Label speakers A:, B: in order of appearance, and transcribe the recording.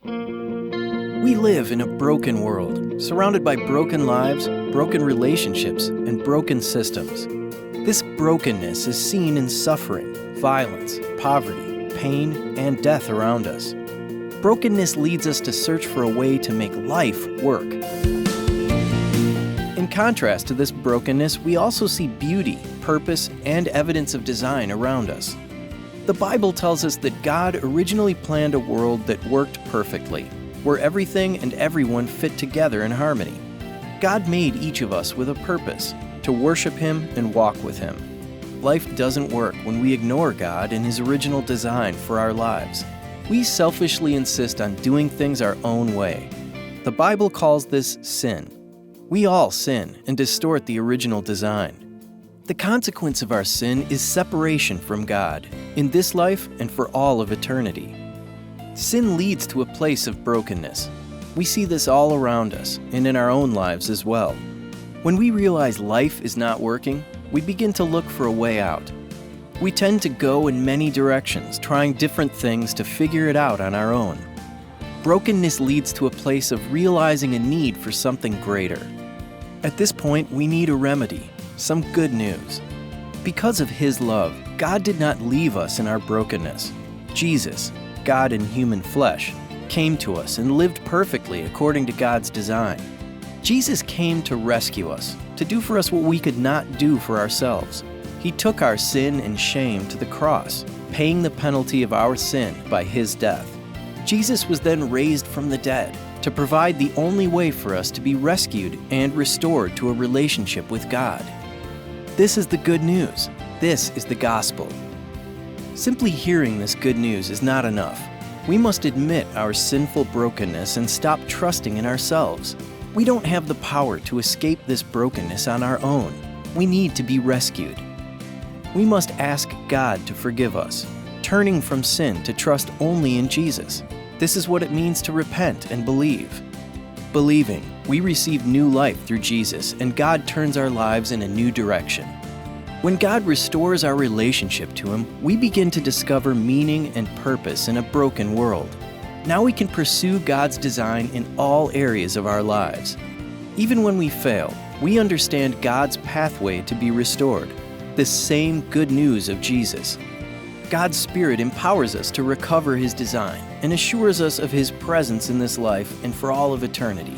A: We live in a broken world, surrounded by broken lives, broken relationships, and broken systems. This brokenness is seen in suffering, violence, poverty, pain, and death around us. Brokenness leads us to search for a way to make life work. In contrast to this brokenness, we also see beauty, purpose, and evidence of design around us. The Bible tells us that God originally planned a world that worked perfectly, where everything and everyone fit together in harmony. God made each of us with a purpose, to worship Him and walk with Him. Life doesn't work when we ignore God and His original design for our lives. We selfishly insist on doing things our own way. The Bible calls this sin. We all sin and distort the original design. The consequence of our sin is separation from God, in this life and for all of eternity. Sin leads to a place of brokenness. We see this all around us and in our own lives as well. When we realize life is not working, we begin to look for a way out. We tend to go in many directions, trying different things to figure it out on our own. Brokenness leads to a place of realizing a need for something greater. At this point, we need a remedy, some good news. Because of His love, God did not leave us in our brokenness. Jesus, God in human flesh, came to us and lived perfectly according to God's design. Jesus came to rescue us, to do for us what we could not do for ourselves. He took our sin and shame to the cross, paying the penalty of our sin by His death. Jesus was then raised from the dead to provide the only way for us to be rescued and restored to a relationship with God. This is the good news. This is the gospel. Simply hearing this good news is not enough. We must admit our sinful brokenness and stop trusting in ourselves. We don't have the power to escape this brokenness on our own. We need to be rescued. We must ask God to forgive us, turning from sin to trust only in Jesus. This is what it means to repent and believe. Believing, we receive new life through Jesus, and God turns our lives in a new direction. When God restores our relationship to Him, we begin to discover meaning and purpose in a broken world. Now we can pursue God's design in all areas of our lives. Even when we fail, we understand God's pathway to be restored, this same good news of Jesus. God's Spirit empowers us to recover His design and assures us of His presence in this life and for all of eternity.